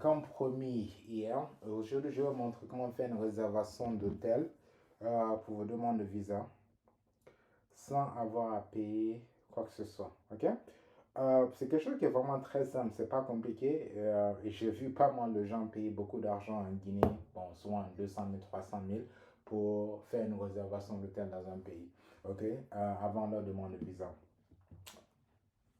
comme promis hier, aujourd'hui je vais vous montrer comment faire une réservation d'hôtel pour vos demandes de visa sans avoir à payer quoi que ce soit. Ok? C'est quelque chose qui est vraiment très simple, c'est pas compliqué. Et j'ai vu pas mal de gens payer beaucoup d'argent en Guinée, bon, souvent 200 000, 300 000, pour faire une réservation d'hôtel dans un pays. Ok? Avant leur demande de visa.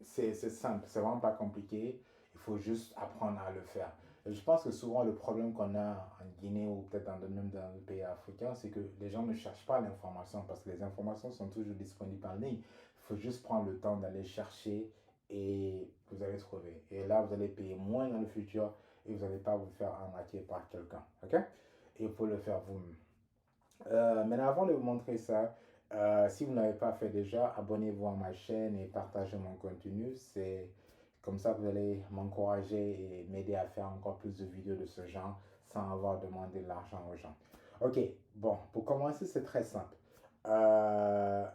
C'est simple, c'est vraiment pas compliqué. Il faut juste apprendre à le faire. Et je pense que souvent le problème qu'on a en Guinée ou peut-être même dans le pays africain, c'est que les gens ne cherchent pas l'information parce que les informations sont toujours disponibles en ligne. Il faut juste prendre le temps d'aller chercher et vous allez trouver. Et là, vous allez payer moins dans le futur et vous n'allez pas vous faire arnaquer par quelqu'un. Ok? Et il faut le faire vous-même. Maintenant, avant de vous montrer ça, si vous n'avez pas fait déjà, abonnez-vous à ma chaîne et partagez mon contenu. C'est comme ça que vous allez m'encourager et m'aider à faire encore plus de vidéos de ce genre sans avoir demandé de l'argent aux gens. Ok, bon, pour commencer, c'est très simple.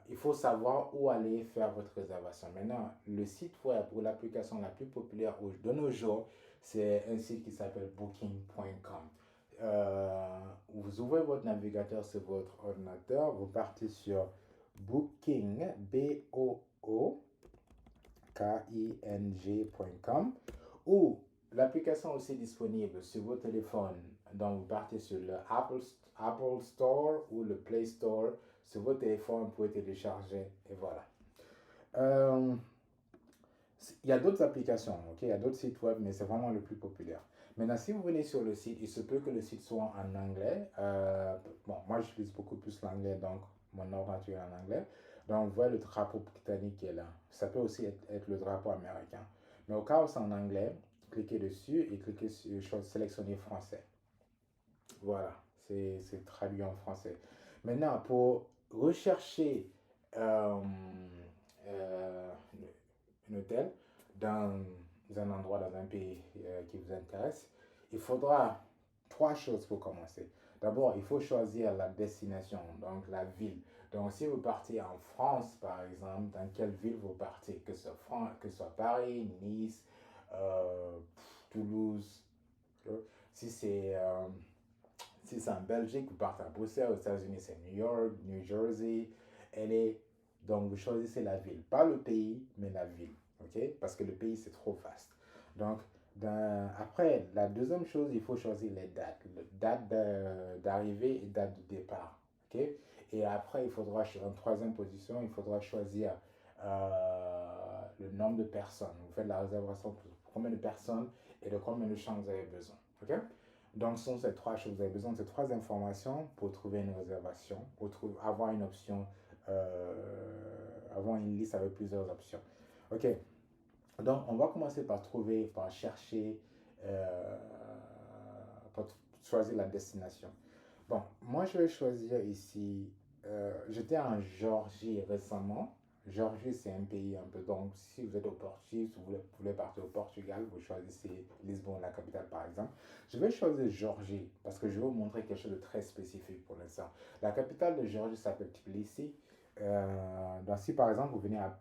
Il faut savoir où aller faire votre réservation. Maintenant, le site web ou l'application la plus populaire de nos jours, c'est un site qui s'appelle booking.com. Vous ouvrez votre navigateur sur votre ordinateur, vous partez sur Booking, B-O-O-K-I-N-G.com, ou l'application aussi disponible sur vos téléphones. Donc, vous partez sur le Apple Store ou le Play Store. Sur vos téléphones, vous pouvez télécharger et voilà. Il y a d'autres applications, ok? Il y a d'autres sites web, mais c'est vraiment le plus populaire. Maintenant, si vous venez sur le site, il se peut que le site soit en anglais. Bon, moi, j'utilise beaucoup plus l'anglais, donc mon ordinateur est en anglais. Donc, vous voyez le drapeau britannique qui est là. Ça peut aussi être le drapeau américain. Mais au cas où c'est en anglais, cliquez dessus et cliquez sur sélectionner français. Voilà, c'est traduit en français. Maintenant, pour rechercher euh, un hôtel dans un endroit, dans un pays qui vous intéresse, il faudra trois choses pour commencer. D'abord, il faut choisir la destination, donc la ville. Donc, si vous partez en France, par exemple, dans quelle ville vous partez, que ce soit Paris, Nice, Toulouse. Si c'est si c'est en Belgique, vous partez à Bruxelles, aux États-Unis, c'est New York, New Jersey, LA. Donc, vous choisissez la ville. Pas le pays, mais la ville. OK? Parce que le pays, c'est trop vaste. Donc, après, la deuxième chose, il faut choisir les dates. Date d'arrivée et date de départ. OK? Et après, il faudra, en troisième position, il faudra choisir le nombre de personnes. Vous faites la réservation pour combien de personnes et de combien de chambres vous avez besoin. OK? Donc, ce sont ces trois choses. Vous avez besoin de ces trois informations pour trouver une réservation, pour avoir une option, avoir une liste avec plusieurs options. OK. Donc, on va commencer par chercher, par choisir la destination. Bon, moi, je vais choisir ici. J'étais en Géorgie récemment. Géorgie, c'est un pays un peu. Donc, si vous êtes au Portugal, si vous voulez partir au Portugal, vous choisissez Lisbonne, la capitale, par exemple. Je vais choisir Géorgie parce que je vais vous montrer quelque chose de très spécifique pour l'instant. La capitale de Géorgie s'appelle Tbilissi. Donc, si par exemple vous venez à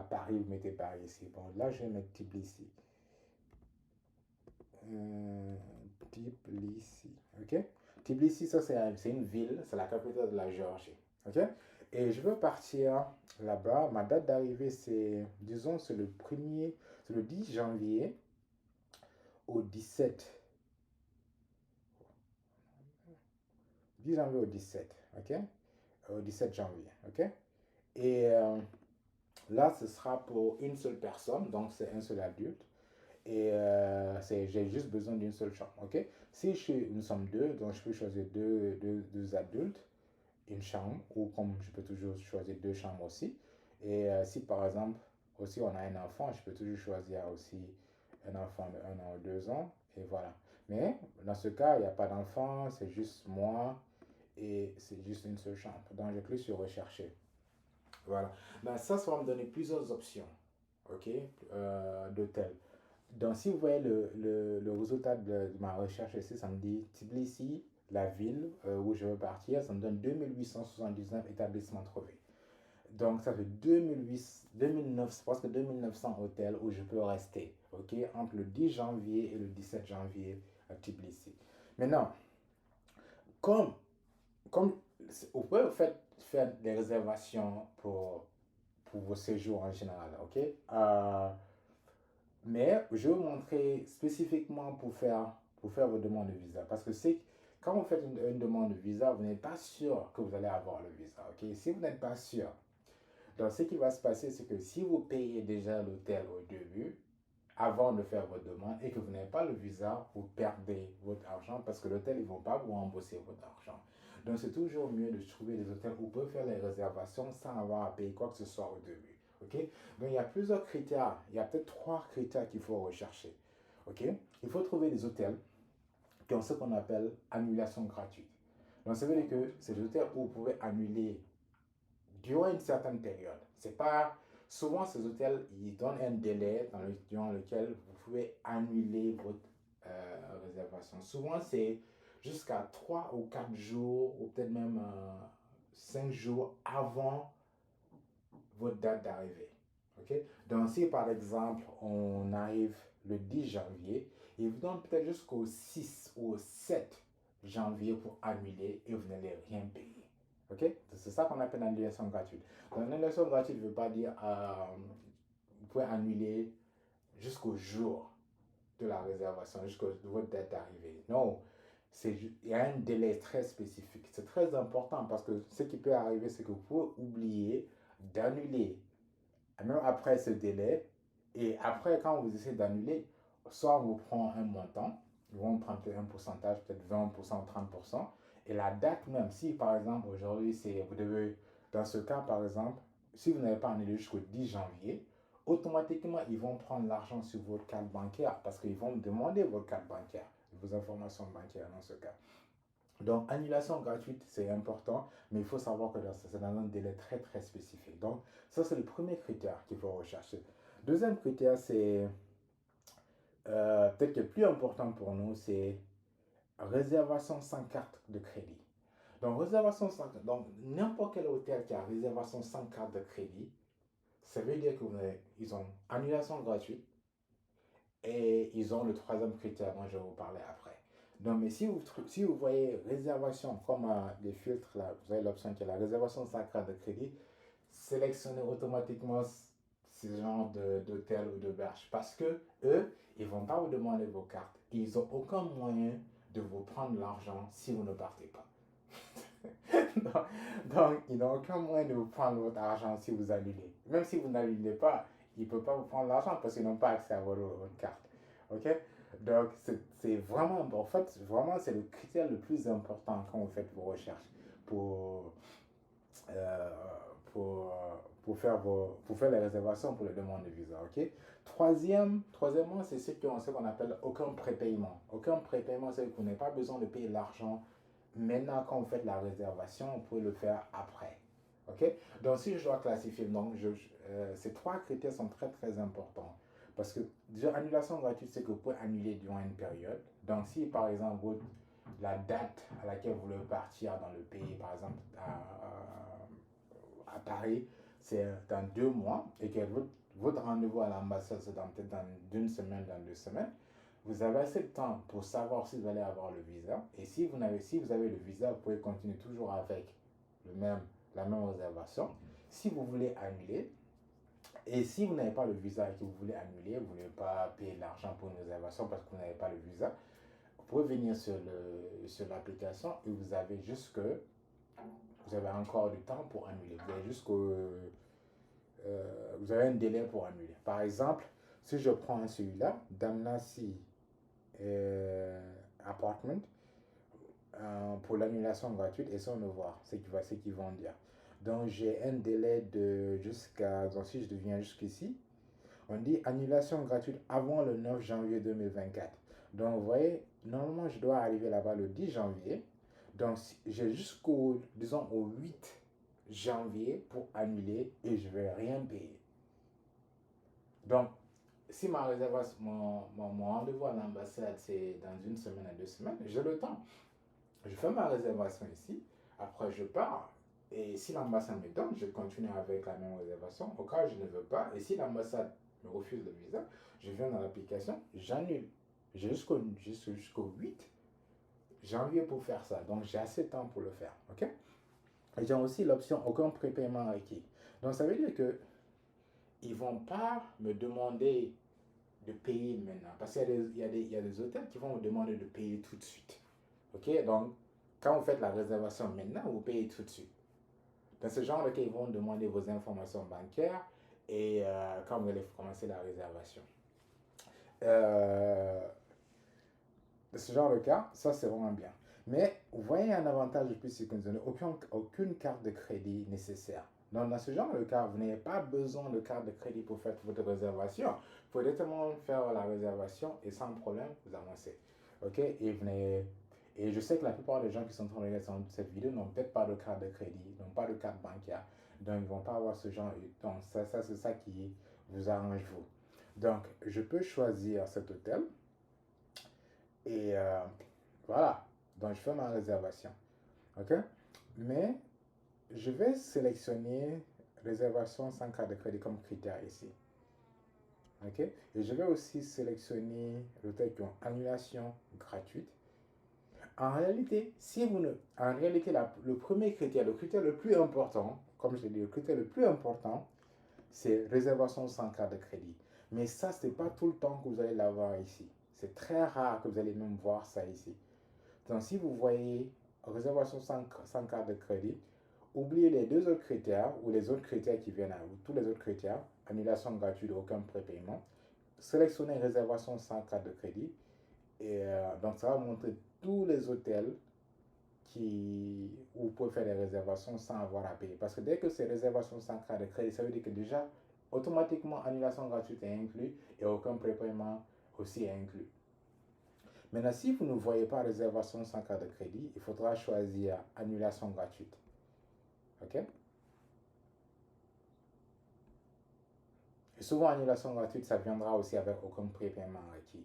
Paris, vous mettez Paris ici. Bon, là, je vais mettre Tbilissi. Tbilissi, ok? Tbilissi, ça c'est une ville, c'est la capitale de la Géorgie, ok? Et je veux partir là-bas. Ma date d'arrivée, c'est, disons, c'est le 10 janvier au 17. 10 janvier au 17, ok? Au 17 janvier, ok? Et là, ce sera pour une seule personne, donc c'est un seul adulte. Et j'ai juste besoin d'une seule chambre, ok? Si nous sommes deux, donc je peux choisir deux adultes, une chambre, ou comme je peux toujours choisir deux chambres aussi. Et si par exemple, aussi on a un enfant, je peux toujours choisir aussi un enfant de 1 an ou 2 ans, et voilà. Mais dans ce cas, il n'y a pas d'enfant, c'est juste moi, et c'est juste une seule chambre. Donc je clique sur rechercher. Voilà. Ben, ça va me donner plusieurs options, ok, d'hôtel. Donc, si vous voyez le résultat de ma recherche ici, ça me dit Tbilissi, la ville où je veux partir, ça me donne 2879 établissements trouvés. Donc, ça fait 2009, presque 2900 hôtels où je peux rester. ok, entre le 10 janvier et le 17 janvier à Tbilissi. Maintenant, comme, comme vous pouvez en fait faire des réservations pour vos séjours en général, ok? Mais je vais vous montrer spécifiquement pour faire vos demandes de visa. Parce que c'est quand vous faites une demande de visa, vous n'êtes pas sûr que vous allez avoir le visa, ok? Si vous n'êtes pas sûr, donc ce qui va se passer, c'est que si vous payez déjà l'hôtel au début, avant de faire votre demande et que vous n'avez pas le visa, vous perdez votre argent parce que l'hôtel, ils ne vont pas vous rembourser votre argent. Donc, c'est toujours mieux de trouver des hôtels où vous pouvez faire les réservations sans avoir à payer quoi que ce soit au début. OK? Donc, il y a plusieurs critères. Il y a peut-être 3 critères qu'il faut rechercher. OK? Il faut trouver des hôtels qui ont ce qu'on appelle annulation gratuite. Donc, ça veut dire que c'est des hôtels où vous pouvez annuler durant une certaine période. C'est pas souvent ces hôtels, ils donnent un délai durant lequel vous pouvez annuler votre réservation. Souvent, c'est jusqu'à 3 ou 4 jours ou peut-être même 5 jours avant votre date d'arrivée. OK? Donc, si par exemple, on arrive le 10 janvier, ils vous donnent peut-être jusqu'au 6 ou au 7 janvier pour annuler et vous n'allez rien payer. OK? C'est ça qu'on appelle l'annulation gratuite. Donc, l'annulation gratuite ne veut pas dire vous pouvez annuler jusqu'au jour de la réservation, jusqu'à votre date d'arrivée. Non, il y a un délai très spécifique. C'est très important parce que ce qui peut arriver, c'est que vous pouvez oublier d'annuler même après ce délai. Et après, quand vous essayez d'annuler, soit on vous prend un montant, ils vont prendre un pourcentage, peut-être 20% ou 30%. Et la date même, si par exemple aujourd'hui, vous devez, dans ce cas par exemple, si vous n'avez pas annulé jusqu'au 10 janvier, automatiquement ils vont prendre l'argent sur votre carte bancaire parce qu'ils vont demander votre carte bancaire, vos informations bancaires dans ce cas. Donc, annulation gratuite, c'est important, mais il faut savoir que c'est dans un délai très, très spécifique. Donc, ça, c'est le premier critère qu'il faut rechercher. Deuxième critère, c'est peut-être le plus important pour nous, c'est réservation sans carte de crédit. Donc, réservation sans carte. Donc, n'importe quel hôtel qui a réservation sans carte de crédit, ça veut dire qu'ils ont annulation gratuite et ils ont le troisième critère dont je vais vous parler après. Donc, mais si vous voyez réservation comme les filtres, là, vous avez l'option qui est la réservation sans carte de crédit, sélectionnez automatiquement ce genre d'hôtel ou d'auberge parce que eux, ils ne vont pas vous demander vos cartes. Ils n'ont aucun moyen de vous prendre l'argent si vous ne partez pas. donc, ils n'ont aucun moyen de vous prendre votre argent si vous annulez. Même si vous n'annulez pas, ils ne peuvent pas vous prendre l'argent parce qu'ils n'ont pas accès à votre carte. OK? Donc, c'est vraiment, en fait, vraiment, c'est le critère le plus important quand vous faites vos recherches pour, euh, pour faire les réservations pour les demandes de visa. OK? Troisièmement, c'est ceux qui ont ce qu'on appelle aucun prépaiement. Aucun prépaiement, c'est que vous n'avez pas besoin de payer l'argent maintenant quand vous faites la réservation, vous pouvez le faire après. OK? Donc, si je dois classifier, donc, ces 3 critères sont très, très importants. Parce que, déjà, annulation gratuite, c'est que vous pouvez annuler durant une période. Donc, si, par exemple, la date à laquelle vous voulez partir dans le pays, par exemple, à Paris, c'est dans 2 mois, et que votre rendez-vous à l'ambassade, c'est peut-être dans une semaine, dans 2 semaines, vous avez assez de temps pour savoir si vous allez avoir le visa. Et si vous avez le visa, vous pouvez continuer toujours avec la même réservation. Si vous voulez annuler, et si vous n'avez pas le visa et que vous voulez annuler, vous ne voulez pas payer de l'argent pour une réservation parce que vous n'avez pas le visa, vous pouvez venir sur l'application et vous avez encore du temps pour annuler. Vous avez un délai pour annuler. Par exemple, si je prends celui-là, Damnasi Apartment, pour l'annulation gratuite, et ça on va voir ce qu'ils vont dire. Donc j'ai un délai donc si je deviens jusqu'ici, on dit annulation gratuite avant le 9 janvier 2024. Donc vous voyez, normalement je dois arriver là-bas le 10 janvier. Donc j'ai jusqu'au, disons, au 8 janvier pour annuler et je ne vais rien payer. Donc, si ma réservation, mon rendez-vous à l'ambassade, c'est dans une semaine à 2 semaines, j'ai le temps. Je fais ma réservation ici, après je pars. Et si l'ambassade me donne, je continue avec la même réservation. Au cas où je ne veux pas, et si l'ambassade me refuse le visa, je viens dans l'application, j'annule. J'ai jusqu'au 8 janvier pour faire ça. Donc, j'ai assez de temps pour le faire. OK? Et j'ai aussi l'option aucun prépaiement requis. Donc, ça veut dire que ils ne vont pas me demander de payer maintenant. Parce qu'il y a des hôtels qui vont vous demander de payer tout de suite. OK? Donc, quand vous faites la réservation maintenant, vous payez tout de suite. Dans ce genre de cas, ils vont demander vos informations bancaires et quand vous allez commencer la réservation. Dans ce genre de cas, ça c'est vraiment bien. Mais vous voyez un avantage de plus, c'est que vous n'avez aucune carte de crédit nécessaire. Donc, dans ce genre de cas, vous n'avez pas besoin de carte de crédit pour faire votre réservation. Vous pouvez directement faire la réservation et sans problème, vous avancez. OK? Et je sais que la plupart des gens qui sont en train de regarder cette vidéo n'ont peut-être pas de carte de crédit, n'ont pas de carte bancaire. Donc, ils ne vont pas avoir ce genre. Donc, ça c'est ça qui vous arrange vous. Donc, je peux choisir cet hôtel. Et voilà. Donc, je fais ma réservation. OK? Mais je vais sélectionner réservation sans carte de crédit comme critère ici. OK? Et je vais aussi sélectionner l'hôtel qui ont annulation gratuite. En réalité, le premier critère, le critère le plus important, comme je l'ai dit, le critère le plus important, c'est réservation sans carte de crédit. Mais ça, ce n'est pas tout le temps que vous allez l'avoir ici. C'est très rare que vous allez même voir ça ici. Donc, si vous voyez réservation sans carte de crédit, oubliez les deux autres critères ou les autres critères qui viennent à vous. Tous les autres critères, annulation gratuite, aucun prépaiement. Sélectionnez réservation sans carte de crédit. Et donc, ça va montrer tous les hôtels où vous pouvez faire des réservations sans avoir à payer. Parce que dès que c'est réservation sans carte de crédit, ça veut dire que déjà, automatiquement, annulation gratuite est inclus et aucun prépaiement aussi est inclus. Maintenant, si vous ne voyez pas réservation sans carte de crédit, il faudra choisir annulation gratuite. OK? Et souvent, annulation gratuite, ça viendra aussi avec aucun prépaiement requis.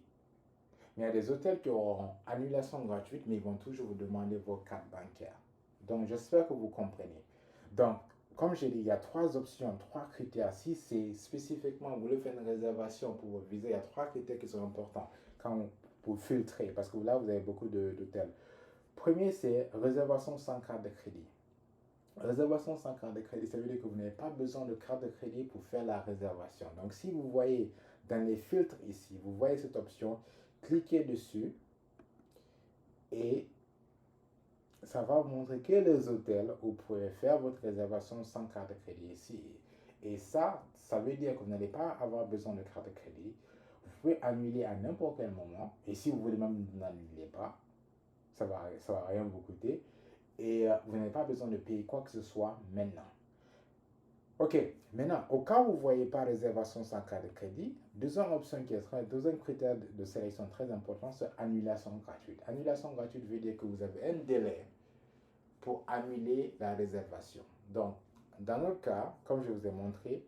Mais il y a des hôtels qui auront annulation gratuite, mais ils vont toujours vous demander vos cartes bancaires. Donc, j'espère que vous comprenez. Donc, comme j'ai dit, il y a trois options, trois critères. Si c'est spécifiquement, vous voulez faire une réservation pour votre visa, il y a trois critères qui sont importants pour filtrer, parce que là, vous avez beaucoup d'hôtels. Premier, c'est réservation sans carte de crédit. Réservation sans carte de crédit, ça veut dire que vous n'avez pas besoin de carte de crédit pour faire la réservation. Donc, si vous voyez dans les filtres ici, vous voyez cette option, cliquez dessus et ça va vous montrer que les hôtels où vous pouvez faire votre réservation sans carte de crédit ici. Et ça veut dire que vous n'allez pas avoir besoin de carte de crédit. Vous pouvez annuler à n'importe quel moment. Et si vous voulez même n'annulez pas, ça va rien vous coûter. Et vous n'avez pas besoin de payer quoi que ce soit maintenant. OK, maintenant, au cas où vous ne voyez pas réservation sans carte de crédit, deuxième critère de sélection très important, c'est annulation gratuite. Annulation gratuite veut dire que vous avez un délai pour annuler la réservation. Donc, dans notre cas, comme je vous ai montré,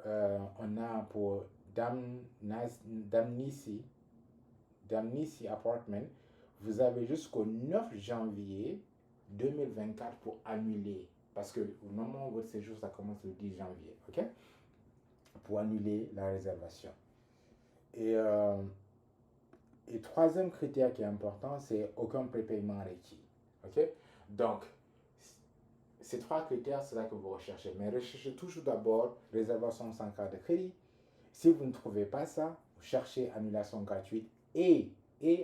on a pour Damnisi Apartment, vous avez jusqu'au 9 janvier 2024 pour annuler. Parce que au moment où votre séjour, ça commence le 10 janvier. OK? Pour annuler la réservation. Et troisième critère qui est important, c'est aucun prépaiement requis. OK? Donc, ces trois critères, c'est là que vous recherchez. Mais recherchez toujours d'abord réservation sans carte de crédit. Si vous ne trouvez pas ça, vous cherchez annulation gratuite et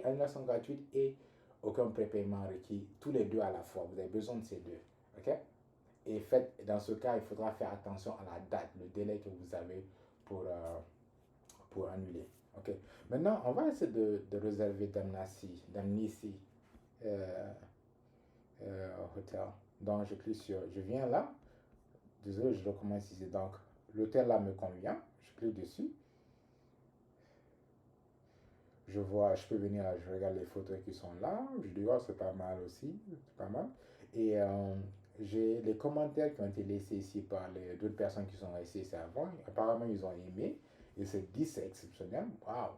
annulation gratuite et aucun prépaiement requis, tous les deux à la fois. Vous avez besoin de ces deux. OK? Et dans ce cas, il faudra faire attention à la date, le délai que vous avez pour annuler. OK? Maintenant, on va essayer de réserver Damnisi Hotel. Donc, je clique je viens là. Désolé, je recommence ici. Donc, l'hôtel là me convient. Je clique dessus. Je peux venir là, je regarde les photos qui sont là. Je dis, oh, c'est pas mal aussi. C'est pas mal. Et j'ai les commentaires qui ont été laissés ici par d'autres personnes qui sont restées ici avant. Apparemment, ils ont aimé. Et c'est 10, c'est exceptionnel. Waouh!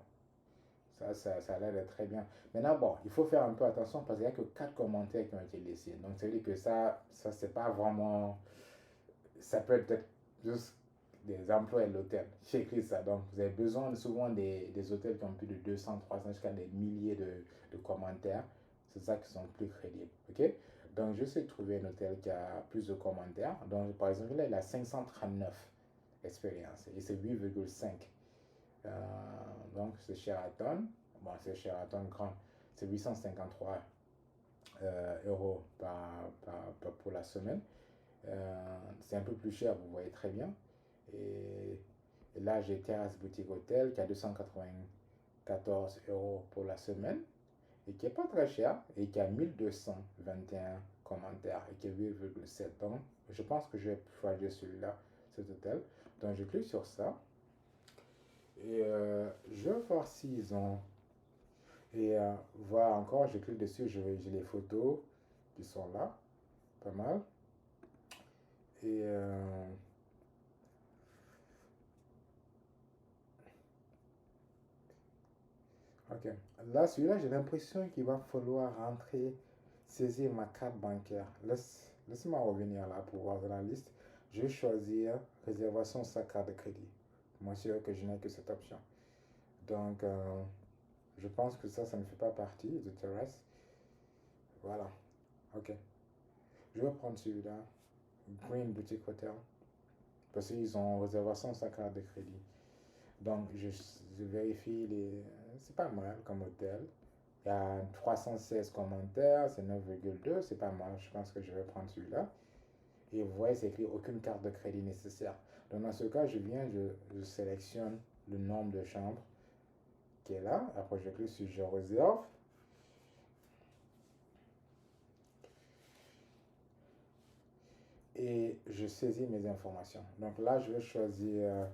Ça a l'air d'être très bien. Maintenant, bon, il faut faire un peu attention parce qu'il n'y a que 4 commentaires qui ont été laissés. Donc, ça veut dire que ça c'est pas vraiment. Ça peut être juste des emplois de l'hôtel. J'ai écrit ça. Donc, vous avez besoin souvent des hôtels qui ont plus de 200, 300, jusqu'à des milliers de commentaires. C'est ça qui sont plus crédibles. OK? Donc, je sais trouver un hôtel qui a plus de commentaires. Donc, par exemple, là, il a 539 expériences et c'est 8,5. Donc, c'est Sheraton. Bon, c'est Sheraton Grand. C'est 853 euros pour la semaine. C'est un peu plus cher, vous voyez très bien. Et là, j'ai Terrace Boutique Hôtel qui a 294 euros pour la semaine et qui n'est pas très cher et qui a 1221 commentaires et qui est 8,7. Donc, je pense que je vais choisir celui-là, cet hôtel. Donc, je clique sur ça et je vais voir s'ils ont. Et voir encore, je clique dessus, j'ai les photos qui sont là, pas mal. Et ok. Là, celui-là, j'ai l'impression qu'il va falloir rentrer, saisir ma carte bancaire. Laisse-moi revenir là pour voir dans la liste. Je vais choisir réservation sans carte de crédit. Moi, sûr que je n'ai que cette option. Donc, je pense que ça ne fait pas partie de Terrace. Voilà. Ok. Je vais prendre celui-là. Green Boutique Hotel. Parce qu'ils ont réservation sans carte de crédit. Donc, je vérifie les. C'est pas mal comme hôtel. Il y a 316 commentaires, c'est 9,2, c'est pas mal. Je pense que je vais prendre celui-là. Et vous voyez, c'est écrit aucune carte de crédit nécessaire. Donc, dans ce cas, je sélectionne le nombre de chambres qui est là. Après, je clique sur je réserve. Et je saisis mes informations. Donc là, je vais choisir.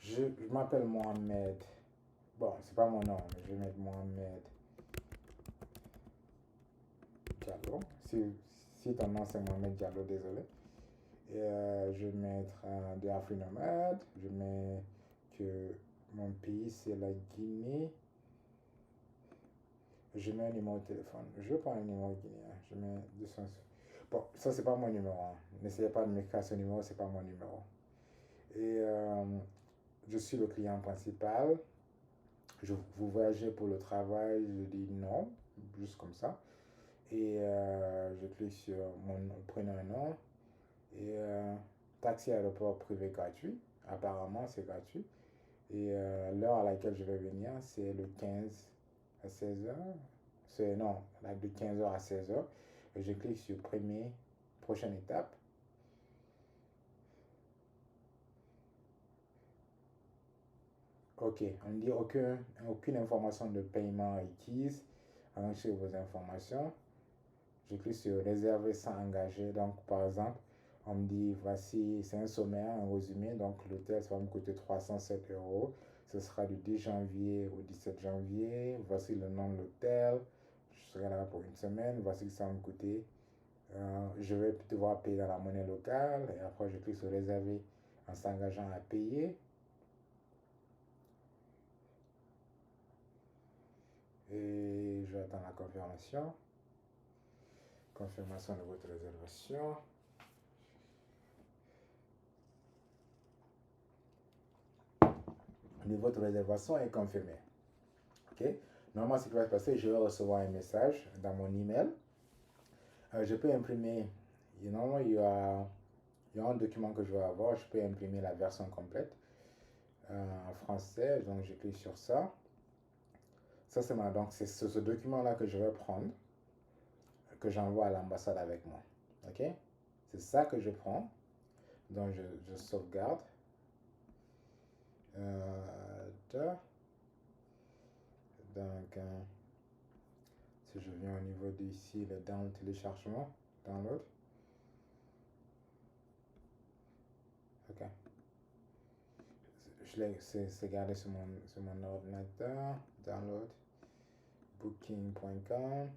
Je m'appelle Mohamed. Bon, c'est pas mon nom, mais je vais mettre Mohamed Diallo. Si ton nom c'est Mohamed Diallo, désolé. Et je vais mettre de Afrique nomade. Je mets que mon pays c'est la Guinée. Je mets un numéro de téléphone. Je vais prendre un numéro guinéen. Je mets 200. Bon, ça c'est pas mon numéro. Hein. N'essayez pas de m'écrire ce numéro, c'est pas mon numéro. Et je suis le client principal. Vous voyagez pour le travail, je dis non, juste comme ça. Et je clique sur mon prénom et nom. Et taxi aéroport privé gratuit. Apparemment, c'est gratuit. Et l'heure à laquelle je vais venir, c'est le 15 à 16h. Non, de 15h à 16h. Et je clique sur prochaine étape. Ok, on dit aucune information de paiement requise. Enregistrez vos informations. Je clique sur réserver sans engager. Donc, par exemple, on me dit voici, c'est un sommaire, un résumé. Donc, l'hôtel, ça va me coûter 307 euros. Ce sera du 10 janvier au 17 janvier. Voici le nom de l'hôtel. Je serai là pour une semaine. Voici que ça va me coûter. Je vais devoir payer dans la monnaie locale. Et après, je clique sur réserver en s'engageant à payer. Et je vais attendre la confirmation. Confirmation de votre réservation. Votre réservation est confirmée. Ok. Normalement, ce qui va se passer, je vais recevoir un message dans mon email. Je peux imprimer. Normalement, il y a un document que je vais avoir. Je peux imprimer la version complète en français. Donc, je clique sur ça. Ça, donc, c'est ce document-là que je vais prendre, que j'envoie à l'ambassade avec moi. Ok. C'est ça que je prends. Donc, je sauvegarde. Donc, si je viens au niveau d'ici, le down téléchargement, download. Ok. C'est gardé sur mon ordinateur. Download. Booking.com.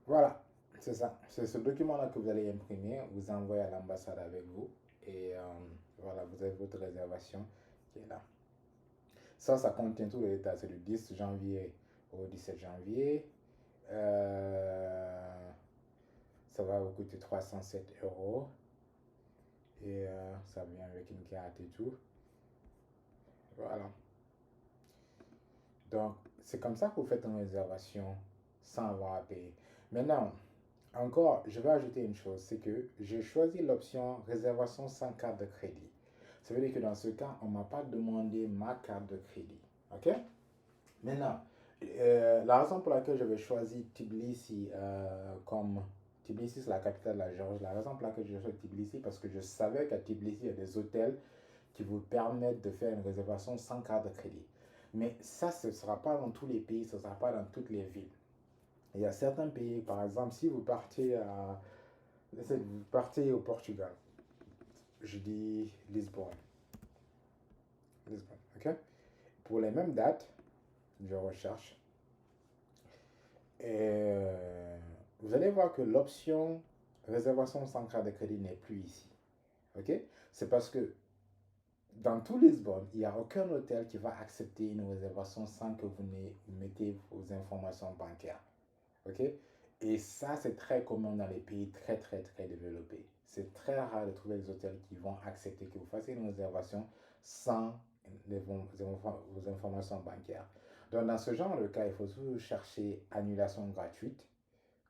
Voilà. C'est ça. C'est ce document-là que vous allez imprimer, vous envoyez à l'ambassade avec vous. Et voilà, vous avez votre réservation qui est là. Ça contient tous les détails. C'est du 10 janvier au 17 janvier. Ça va vous coûter 307 euros. Et ça vient avec une carte et tout. Voilà. Donc, c'est comme ça que vous faites une réservation sans avoir à payer. Maintenant, encore, je vais ajouter une chose, c'est que j'ai choisi l'option réservation sans carte de crédit. Ça veut dire que dans ce cas, on ne m'a pas demandé ma carte de crédit. OK? Maintenant, la raison pour laquelle j'avais choisi Tbilisi comme Tbilisi, c'est la capitale de la Géorgie. La raison pour laquelle j'ai choisi Tbilisi, parce que je savais qu'à Tbilisi, il y a des hôtels qui vous permettent de faire une réservation sans carte de crédit. Mais ça, ce ne sera pas dans tous les pays, ce ne sera pas dans toutes les villes. Il y a certains pays, par exemple, si vous partez au Portugal, je dis Lisbonne. Lisbonne, ok? Pour les mêmes dates, je recherche. Et vous allez voir que l'option réservation sans carte de crédit n'est plus ici. Ok? C'est parce que dans tout Lisbonne, il n'y a aucun hôtel qui va accepter une réservation sans que vous mettez vos informations bancaires. Ok? Et ça, c'est très commun dans les pays très, très, très développés. C'est très rare de trouver des hôtels qui vont accepter que vous fassiez une réservation sans vos informations bancaires. Donc, dans ce genre de cas, il faut toujours chercher annulation gratuite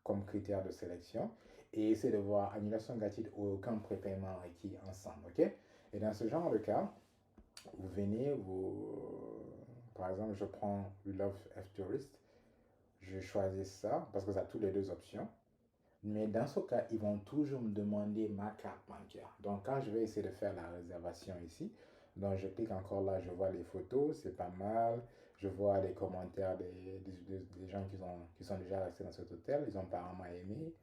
comme critère de sélection et essayer de voir annulation gratuite ou aucun prépaiement requis ensemble. Ok? Et dans ce genre de cas, vous venez, par exemple, je prends We Love F Tourist, je choisis ça parce que ça a toutes les deux options. Mais dans ce cas, ils vont toujours me demander ma carte bancaire. Donc, quand je vais essayer de faire la réservation ici, donc je clique encore là, je vois les photos, c'est pas mal. Je vois les commentaires des gens qui sont déjà restés dans cet hôtel, ils ont apparemment aimé.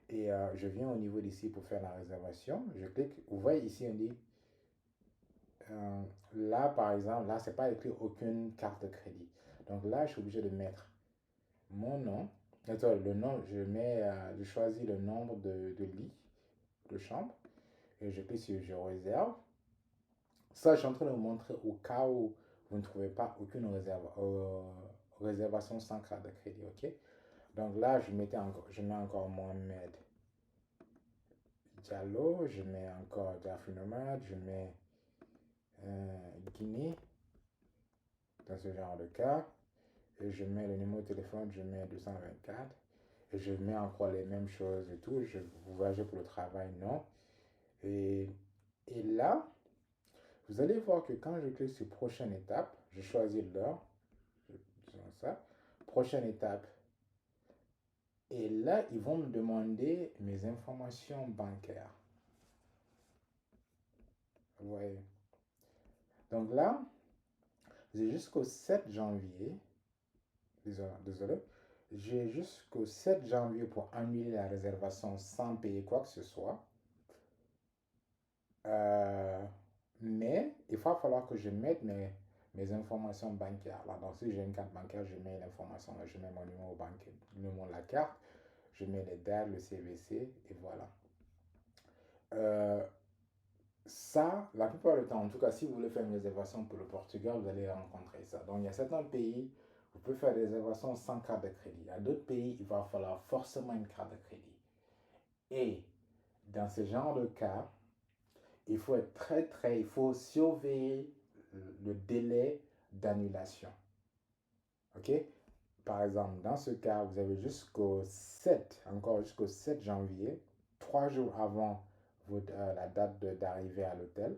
Et je viens au niveau d'ici pour faire la réservation. Je clique, vous voyez ici, on dit, euh, là par exemple, là, c'est pas écrit aucune carte de crédit. Donc là, je suis obligé de mettre mon nom. Attends, le nom, je choisis le nombre de lits de chambre et je clique sur je réserve. Ça, je suis en train de vous montrer au cas où vous ne trouvez pas aucune réservation sans carte de crédit, ok? Donc là, je mets encore Mohamed Diallo, je mets encore Jafri Nomad, je mets Guinée dans ce genre de cas. Et je mets le numéro de téléphone, je mets 224. Et je mets encore les mêmes choses et tout. Je voyage pour le travail, non. Et, et là, vous allez voir que quand je clique sur prochaine étape, je choisis l'heure. Disons ça. Prochaine étape. Et là, ils vont me demander mes informations bancaires. Vous voyez. Donc là, j'ai jusqu'au 7 janvier. Désolé. J'ai jusqu'au 7 janvier pour annuler la réservation sans payer quoi que ce soit. Euh, mais il va falloir que je mette mes informations bancaires. Là. Donc, si j'ai une carte bancaire, je mets l'information, je mets mon numéro bancaire, le numéro de la carte, je mets les dates, le CVC, et voilà. Euh, Ça, la plupart du temps, en tout cas, si vous voulez faire une réservation pour le Portugal, vous allez rencontrer ça. Donc, il y a certains pays, vous pouvez faire des réservations sans carte de crédit. Il y a d'autres pays, il va falloir forcément une carte de crédit. Et dans ce genre de cas, il faut être il faut surveiller le délai d'annulation. OK? Par exemple, dans ce cas, vous avez encore jusqu'au 7 janvier, 3 jours avant la date d'arrivée à l'hôtel,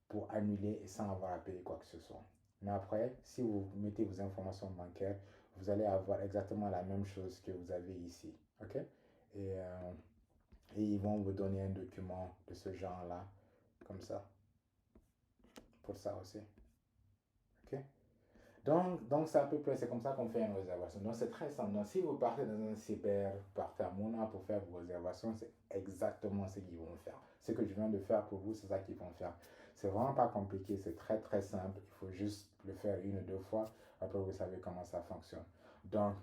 pour annuler et sans avoir à payer quoi que ce soit. Mais après, si vous mettez vos informations bancaires, vous allez avoir exactement la même chose que vous avez ici. OK? Et ils vont vous donner un document de ce genre-là, comme ça, pour ça aussi. OK? Donc c'est à peu près, c'est comme ça qu'on fait une réservation. Donc, c'est très simple. Donc, si vous partez dans un cyber, partez à Mouna pour faire vos réservations, c'est exactement ce qu'ils vont faire. Ce que je viens de faire pour vous, c'est ça qu'ils vont faire. C'est vraiment pas compliqué, c'est très très simple. Il faut juste le faire une ou deux fois. Après, vous savez comment ça fonctionne. Donc,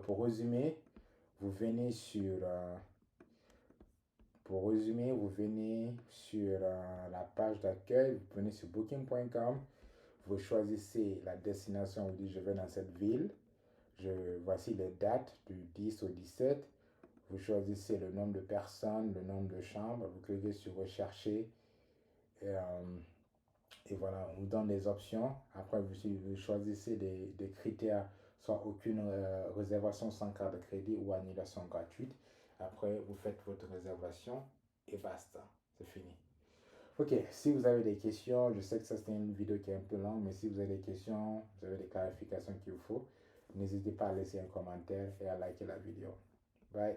pour résumer, vous venez sur, la page d'accueil, vous venez sur booking.com. Vous choisissez la destination, vous dites je vais dans cette ville. Voici les dates du 10 au 17. Vous choisissez le nombre de personnes, le nombre de chambres, vous cliquez sur rechercher et voilà, on vous donne des options. Après, vous choisissez des critères, soit aucune réservation sans carte de crédit ou annulation gratuite. Après, vous faites votre réservation et basta, c'est fini. Ok, si vous avez des questions, je sais que ça c'était une vidéo qui est un peu longue, mais si vous avez des questions, vous avez des clarifications qu'il vous faut, n'hésitez pas à laisser un commentaire et à liker la vidéo. Bye.